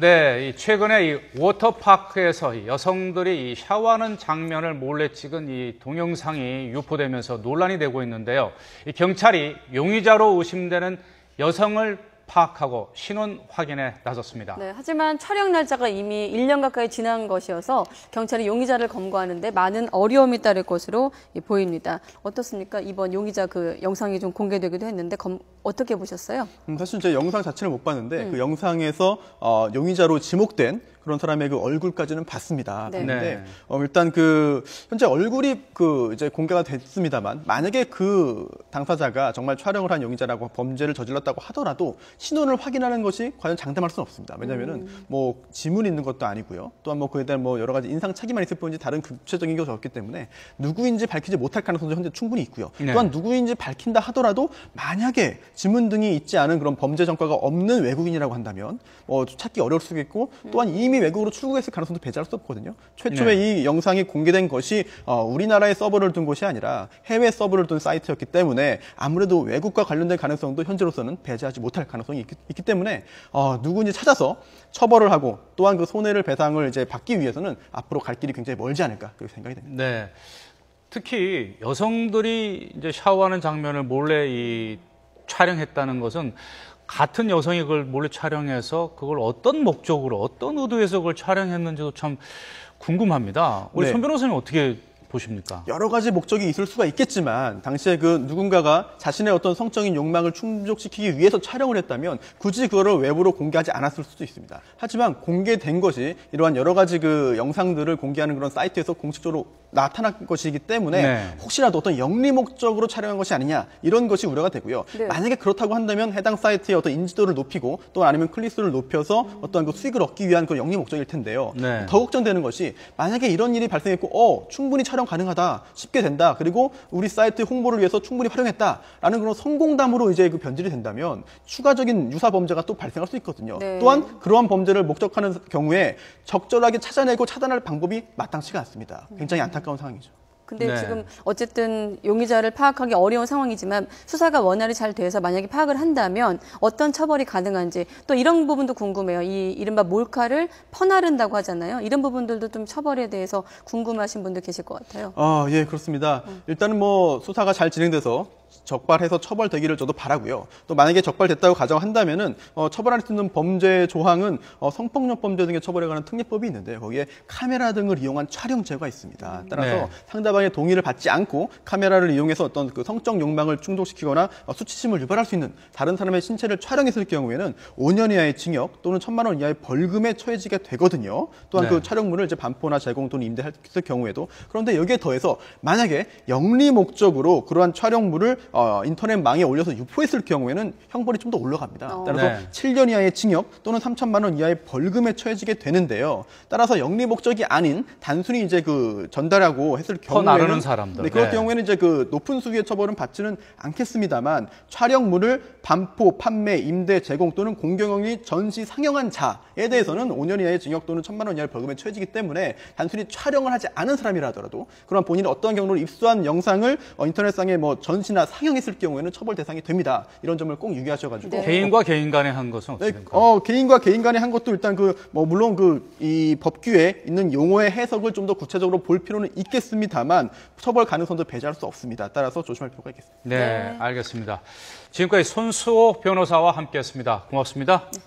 네, 최근에 이 워터파크에서 이 여성들이 이 샤워하는 장면을 몰래 찍은 이 동영상이 유포되면서 논란이 되고 있는데요. 이 경찰이 용의자로 의심되는 여성을 파악하고 신원 확인에 나섰습니다. 네, 하지만 촬영 날짜가 이미 1년 가까이 지난 것이어서 경찰이 용의자를 검거하는데 많은 어려움이 따를 것으로 보입니다. 어떻습니까? 이번 용의자 그 영상이 좀 공개되기도 했는데 어떻게 보셨어요? 사실 제 영상 자체를 못 봤는데 그 영상에서 용의자로 지목된 그런 사람의 그 얼굴까지는 봤습니다. 네. 봤는데 일단 그 현재 얼굴이 이제 공개가 됐습니다만 만약에 그 당사자가 정말 촬영을 한 용의자라고 범죄를 저질렀다고 하더라도 신원을 확인하는 것이 과연 장담할 수는 없습니다. 왜냐하면은 뭐 지문이 있는 것도 아니고요. 또한 뭐 그에 대한 뭐 여러 가지 인상 차기만 있을 뿐이지 다른 구체적인 것이 없기 때문에 누구인지 밝히지 못할 가능성도 현재 충분히 있고요. 네. 또한 누구인지 밝힌다 하더라도 만약에 지문 등이 있지 않은 그런 범죄 전과가 없는 외국인이라고 한다면 뭐 찾기 어려울 수 있겠고 또한 이미 외국으로 출국했을 가능성도 배제할 수 없거든요. 최초에 이 영상이 공개된 것이 우리나라의 서버를 둔 것이 아니라 해외 서버를 둔 사이트였기 때문에 아무래도 외국과 관련된 가능성도 현재로서는 배제하지 못할 가능성이 있기 때문에 누구인지 찾아서 처벌을 하고 또한 그 손해를 배상을 이제 받기 위해서는 앞으로 갈 길이 굉장히 멀지 않을까 그렇게 생각이 됩니다. 네. 특히 여성들이 이제 샤워하는 장면을 몰래 촬영했다는 것은 같은 여성이 그걸 몰래 촬영해서 그걸 어떤 목적으로 어떤 의도에서 그걸 촬영했는지도 참 궁금합니다. 우리 네. 손 변호사님 어떻게 보십니까? 여러 가지 목적이 있을 수가 있겠지만 당시에 그 누군가가 자신의 어떤 성적인 욕망을 충족시키기 위해서 촬영을 했다면 굳이 그거를 외부로 공개하지 않았을 수도 있습니다. 하지만 공개된 것이 이러한 여러 가지 그 영상들을 공개하는 그런 사이트에서 공식적으로 나타난 것이기 때문에 네. 혹시라도 어떤 영리 목적으로 촬영한 것이 아니냐 이런 것이 우려가 되고요. 네. 만약에 그렇다고 한다면 해당 사이트의 어떤 인지도를 높이고 또 아니면 클릭수를 높여서 어떤 그 수익을 얻기 위한 그 영리 목적일 텐데요. 네. 더 걱정되는 것이 만약에 이런 일이 발생했고 충분히 촬영 가능하다, 쉽게 된다, 그리고 우리 사이트 홍보를 위해서 충분히 활용했다라는 그런 성공담으로 이제 그 변질이 된다면 추가적인 유사 범죄가 또 발생할 수 있거든요. 네. 또한 그러한 범죄를 목적하는 경우에 적절하게 찾아내고 차단할 방법이 마땅치가 않습니다. 굉장히 안타까운 상황이죠. 근데 네. 지금 어쨌든 용의자를 파악하기 어려운 상황이지만 수사가 원활히 잘 돼서 만약에 파악을 한다면 어떤 처벌이 가능한지 또 이런 부분도 궁금해요. 이 이른바 몰카를 퍼나른다고 하잖아요. 이런 부분들도 좀 처벌에 대해서 궁금하신 분들 계실 것 같아요. 예, 그렇습니다. 일단은 뭐 수사가 잘 진행돼서 적발해서 처벌되기를 저도 바라고요. 또 만약에 적발됐다고 가정한다면은 처벌할 수 있는 범죄 조항은 성폭력 범죄 등의 처벌에 관한 특례법이 있는데 거기에 카메라 등을 이용한 촬영 제거가 있습니다. 따라서 네. 상대방의 동의를 받지 않고 카메라를 이용해서 어떤 그 성적 욕망을 충족시키거나 수치심을 유발할 수 있는 다른 사람의 신체를 촬영했을 경우에는 5년 이하의 징역 또는 1,000만 원 이하의 벌금에 처해지게 되거든요. 또한 네. 그 촬영물을 이제 반포나 제공 또는 임대했을 경우에도 그런데 여기에 더해서 만약에 영리 목적으로 그러한 촬영물을 인터넷망에 올려서 유포했을 경우에는 형벌이 좀 더 올라갑니다. 따라서 네. 7년 이하의 징역 또는 3,000만 원 이하의 벌금에 처해지게 되는데요. 따라서 영리 목적이 아닌 단순히 이제 그 전달하고 했을 경우에는 나르는 사람들. 네, 그럴 네. 경우에는 이제 그 높은 수위의 처벌은 받지는 않겠습니다만 촬영물을 반포, 판매, 임대, 제공 또는 공경영리 전시 상영한 자에 대해서는 5년 이하의 징역 또는 1,000만 원 이하의 벌금에 처해지기 때문에 단순히 촬영을 하지 않은 사람이라 하더라도 그런 본인이 어떠한 경로로 입수한 영상을 인터넷상에 뭐 전시나 상영했을 경우에는 처벌 대상이 됩니다. 이런 점을 꼭 유의하셔가지고 네. 개인과 개인 간에 한 것은 네, 어떻게 됩니까? 개인과 개인 간에 한 것도 일단 물론 이 법규에 있는 용어의 해석을 좀 더 구체적으로 볼 필요는 있겠습니다만 처벌 가능성도 배제할 수 없습니다. 따라서 조심할 필요가 있겠습니다. 네, 알겠습니다. 지금까지 손수호 변호사와 함께했습니다. 고맙습니다. 네.